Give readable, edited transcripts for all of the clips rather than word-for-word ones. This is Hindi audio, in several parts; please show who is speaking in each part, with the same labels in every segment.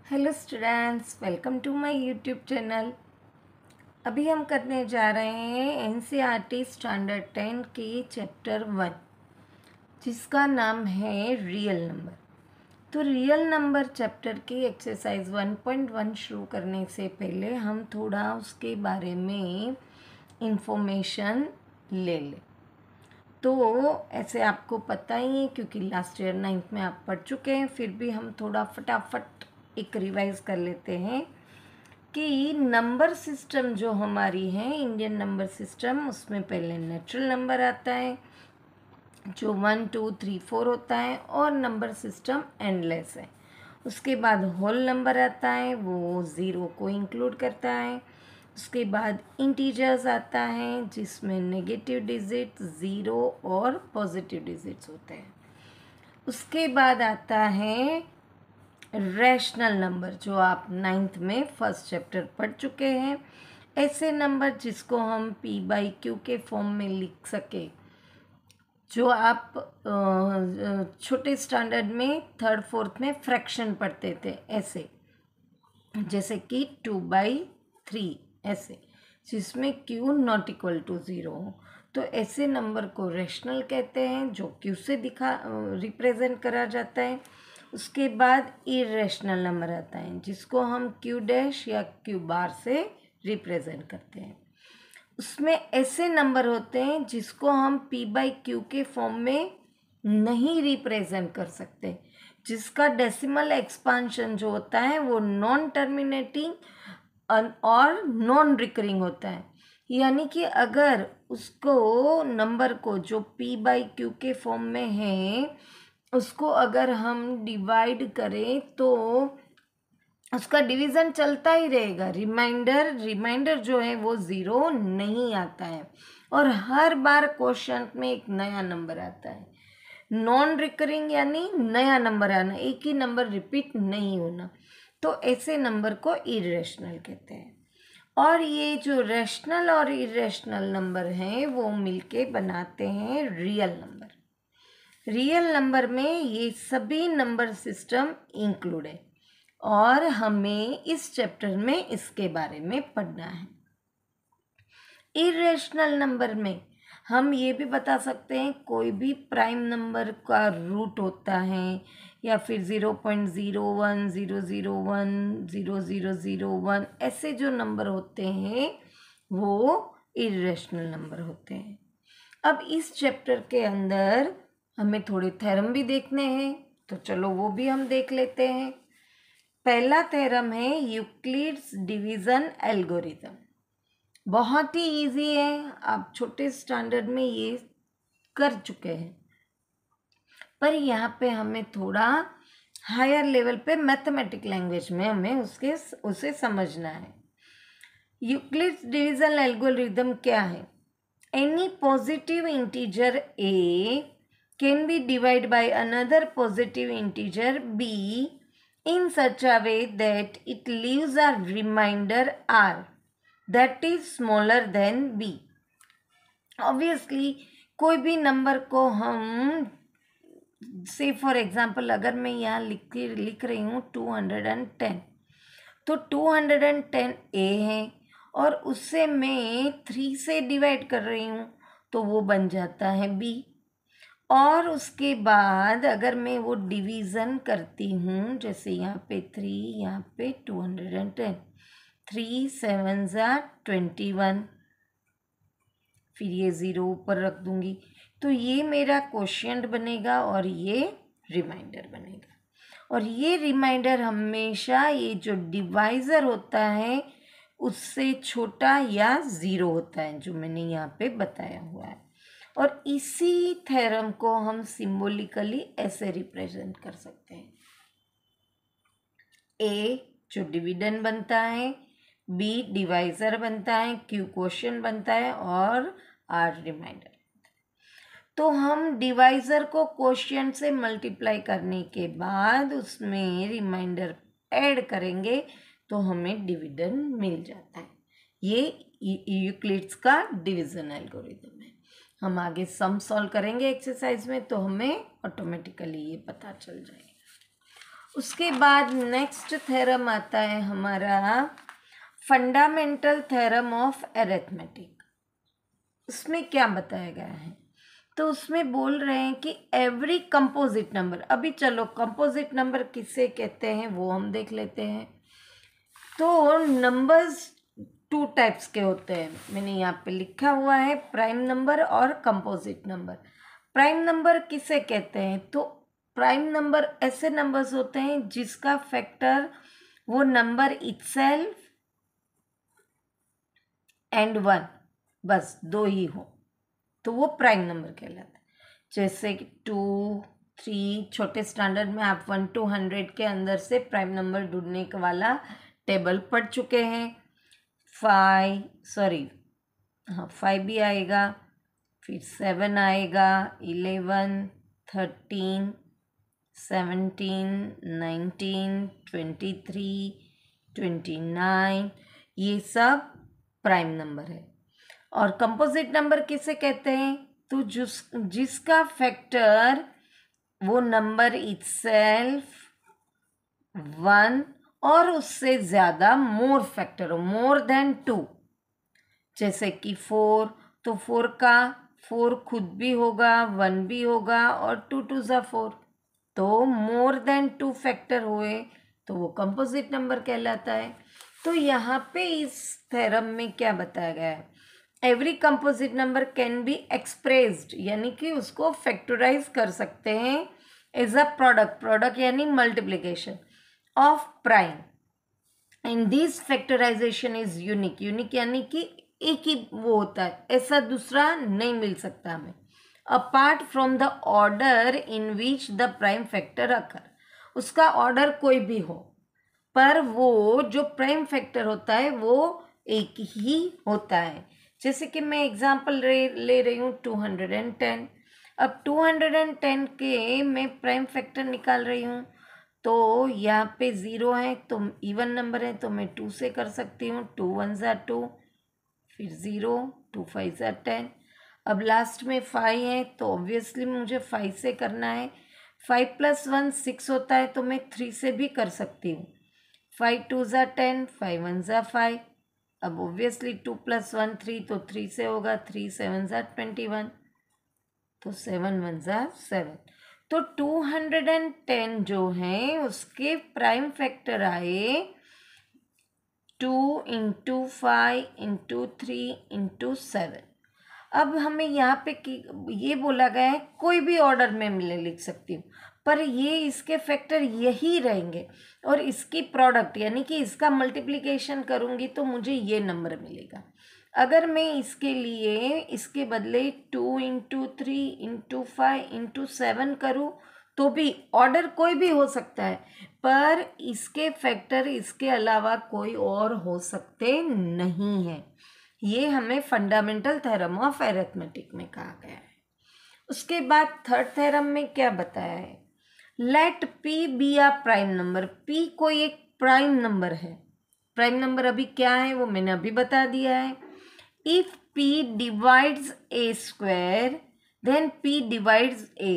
Speaker 1: Hello students, welcome to my YouTube channel. अभी हम करने जा रहे हैं एनसीईआरटी स्टैंडर्ड 10 के चैप्टर 1, जिसका नाम है रियल नंबर। तो रियल नंबर चैप्टर की एक्सरसाइज 1.1 शुरू करने से पहले हम थोड़ा उसके बारे में इंफॉर्मेशन ले लें। तो ऐसे आपको पता ही है क्योंकि लास्ट ईयर 9th में आप पढ़ चुके हैं, फिर भी हम थोड़ा फटाफट एक रिवाइज कर लेते हैं कि नंबर सिस्टम जो हमारी है इंडियन नंबर सिस्टम, उसमें पहले नेचुरल नंबर आता है जो 1 2 3 4 होता है और नंबर सिस्टम एंडलेस है। उसके बाद होल नंबर आता है, वो ज़ीरो को इंक्लूड करता है। उसके बाद इंटीजर्स आता है जिसमें नेगेटिव डिजिट, ज़ीरो और पॉजिटिव डिजिट्स होते हैं। उसके बाद आता है रैशनल नंबर, जो आप 9th में फर्स्ट चैप्टर पढ़ चुके हैं। ऐसे नंबर जिसको हम p/q के फॉर्म में लिख सके, जो आप छोटे स्टैंडर्ड में 3rd 4th में फ्रैक्शन पढ़ते थे, ऐसे जैसे कि 2/3, ऐसे जिसमें q नॉट इक्वल टू 0 हो। तो ऐसे नंबर को रैशनल कहते हैं, जो q से रिप्रेजेंट करा जाता है। उसके बाद इरेशनल नंबर आता है जिसको हम q डैश या q बार से रिप्रेजेंट करते हैं। उसमें ऐसे नंबर होते हैं जिसको हम p/q के फॉर्म में नहीं रिप्रेजेंट कर सकते, जिसका डेसिमल एक्सपांशन जो होता है वो नॉन टर्मिनेटिंग और नॉन रिकरिंग होता है। यानी कि अगर उसको नंबर को जो p/q के फॉर्म में है उसको अगर हम डिवाइड करें तो उसका डिवीज़न चलता ही रहेगा। रिमाइंडर जो है वो ज़ीरो नहीं आता है और हर बार क्वेश्चन में एक नया नंबर आता है। नॉन रिकरिंग यानी नया नंबर आना, एक ही नंबर रिपीट नहीं होना। तो ऐसे नंबर को इरेशनल कहते हैं। और ये जो रैशनल और इरेशनल नंबर हैं वो मिलके बनाते हैं रियल नंबर। रियल नंबर में ये सभी नंबर सिस्टम इंक्लूड है और हमें इस चैप्टर में इसके बारे में पढ़ना है। इरेशनल नंबर में हम ये भी बता सकते हैं कोई भी प्राइम नंबर का रूट होता है या फिर 0.01 001 0001, ऐसे जो नंबर होते हैं वो इरेशनल नंबर होते हैं। अब इस चैप्टर के अंदर हमें थोड़े थ्योरम भी देखने हैं, तो चलो वो भी हम देख लेते हैं। पहला थ्योरम है यूक्लिड्स डिवीज़न एल्गोरिथम। बहुत ही इजी है, आप छोटे स्टैंडर्ड में ये कर चुके हैं, पर यहाँ पे हमें थोड़ा हायर लेवल पे मैथमेटिक लैंग्वेज में हमें उसे समझना है। यूक्लिड्स डिवीज़न एल्गोरिथम क्या है? Any positive integer a can be divided by another positive integer b in such a way that it leaves a remainder r that is smaller than b. Obviously कोई भी नंबर को हम से फॉर एग्जांपल अगर मैं यहाँ लिख रही हूँ 210, तो 210 a है और उससे मैं 3 से डिवाइड कर रही हूँ तो वो बन जाता है b। और उसके बाद अगर मैं वो डिवीज़न करती हूँ, जैसे यहाँ पे 3, यहाँ पे 210, 3 7 21, फिर ये 0 ऊपर रख दूँगी, तो ये मेरा क्वोशिएंट बनेगा और ये रिमाइंडर बनेगा। और ये रिमाइंडर हमेशा ये जो डिवाइज़र होता है उससे छोटा या 0 होता है, जो मैंने यहाँ पे बताया हुआ है। और इसी थ्योरम को हम सिंबॉलिकली ऐसे रिप्रेजेंट कर सकते हैं। ए जो डिविडेंड बनता है, बी डिवाइजर बनता है, क्यू क्वोशिएंट बनता है और आर रिमाइंडर। तो हम डिवाइजर को क्वोशिएंट से मल्टीप्लाई करने के बाद उसमें रिमाइंडर ऐड करेंगे तो हमें डिविडेंड मिल जाता है। ये यूक्लिड्स का डिवीजन एल्गोरिथम है। हम आगे सम सॉल्व करेंगे एक्सरसाइज में तो हमें ऑटोमेटिकली ये पता चल जाएगा। उसके बाद नेक्स्ट थ्योरम आता है हमारा फंडामेंटल थ्योरम ऑफ अरिथमेटिक। उसमें क्या बताया गया है, तो उसमें बोल रहे हैं कि एवरी कंपोजिट नंबर, अभी चलो कंपोजिट नंबर किसे कहते हैं वो हम देख लेते हैं। तो नंबर्स टू टाइप्स के होते हैं, मैंने यहाँ पे लिखा हुआ है प्राइम नंबर और कंपोजिट नंबर। प्राइम नंबर किसे कहते हैं, तो प्राइम नंबर ऐसे नंबर्स होते हैं जिसका फैक्टर वो नंबर इटसेल्फ एंड वन, बस दो ही हो तो वो प्राइम नंबर कहलाता है। जैसे कि 2, 3, छोटे स्टैंडर्ड में आप 1 to 100 के अंदर से प्राइम नंबर ढूंढने वाला टेबल पढ़ चुके हैं। 5 भी आएगा, फिर 7 आएगा, 11, 13, 17, 19, 23, 29, ये सब प्राइम नंबर है। और कंपोजिट नंबर किसे कहते हैं, तो जिसका फैक्टर वो नंबर इटसेल्फ 1 और उससे ज़्यादा मोर फैक्टर हो, मोर देन 2। जैसे कि 4, तो 4 खुद भी होगा, 1 भी होगा और 2 2 ज़ा 4, तो मोर देन 2 फैक्टर हुए तो वो कंपोजिट नंबर कहलाता है। तो यहाँ पे इस थ्योरम में क्या बताया गया है, every composite number can be expressed, यानी कि उसको फैक्टराइज कर सकते हैं एज अ प्रोडक्ट यानी multiplication of prime and this factorisation is unique यानी कि एक ही वो होता है, ऐसा दूसरा नहीं मिल सकता हमें। Apart from the order in which the prime factor occur, उसका ऑर्डर कोई भी हो पर वो जो प्राइम फैक्टर होता है वो एक ही होता है। जैसे कि मैं एग्जांपल ले रही हूँ 210। अब 210 के मैं प्राइम फैक्टर निकाल रही हूँ, तो यहाँ पे 0 है तो इवन नंबर है तो मैं 2 से कर सकती हूँ। 2 1 ज़ा 2, फिर 0, 2 5 ज़ा 10। अब लास्ट में 5 है तो ऑब्वियसली मुझे 5 से करना है। 5 + 1 6 होता है तो मैं 3 से भी कर सकती हूँ। 5 2 ज़ा 10, 5 1 ज़ा 5। अब ऑब्वियसली 2 + 1 3, तो 3 से होगा। 3 7 ज़ा 21, तो 7 1 ज़ा 7। तो 210 जो है उसके प्राइम फैक्टर आए 2 × 5 × 3 × 7। अब हमें यहाँ पे ये बोला गया है कोई भी ऑर्डर में मैं लिख सकती हूँ, पर ये इसके फैक्टर यही रहेंगे और इसकी प्रोडक्ट यानी कि इसका मल्टीप्लिकेशन करूँगी तो मुझे ये नंबर मिलेगा। अगर मैं इसके लिए इसके बदले 2 × 3 × 5 × 7 करूँ तो भी ऑर्डर कोई भी हो सकता है, पर इसके फैक्टर इसके अलावा कोई और हो सकते नहीं हैं। ये हमें फंडामेंटल थ्योरम ऑफ अरिथमेटिक में कहा गया है। उसके बाद थर्ड थ्योरम में क्या बताया है, let P be a prime number. P कोई एक प्राइम नंबर है। प्राइम नंबर अभी क्या है वो मैंने अभी बता दिया है। If P divides A square then P divides A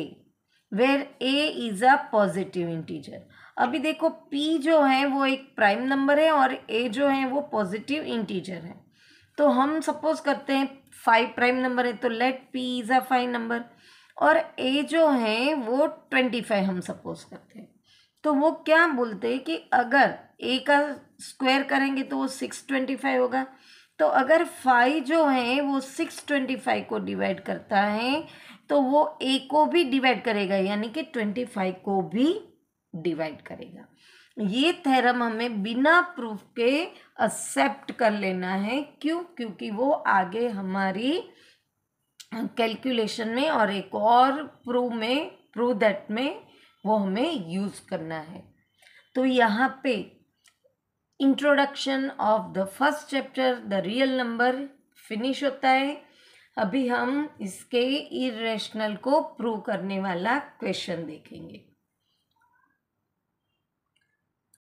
Speaker 1: where A is a positive integer. अभी देखो पी जो है वो एक प्राइम नंबर है और ए जो है वो पॉजिटिव इंटीजर है। तो हम सपोज करते हैं 5 प्राइम नंबर है तो let P is a 5 number, और ए जो है वो 25 हम सपोज करते हैं। तो वो क्या बोलते हैं कि अगर ए का स्क्वायर करेंगे तो वो 625 होगा। तो अगर 5 जो है वो 625 को डिवाइड करता है तो वो ए को भी डिवाइड करेगा, यानी कि 25 को भी डिवाइड करेगा। ये थ्योरम हमें बिना प्रूफ के एक्सेप्ट कर लेना है। क्यों? क्योंकि वो आगे हमारी कैलकुलेशन में और एक और प्रूव दैट में वो हमें यूज़ करना है। तो यहाँ पे introduction of the first chapter the real number finish होता है। अभी हम इसके इरेशनल को प्रूव करने वाला क्वेश्चन देखेंगे।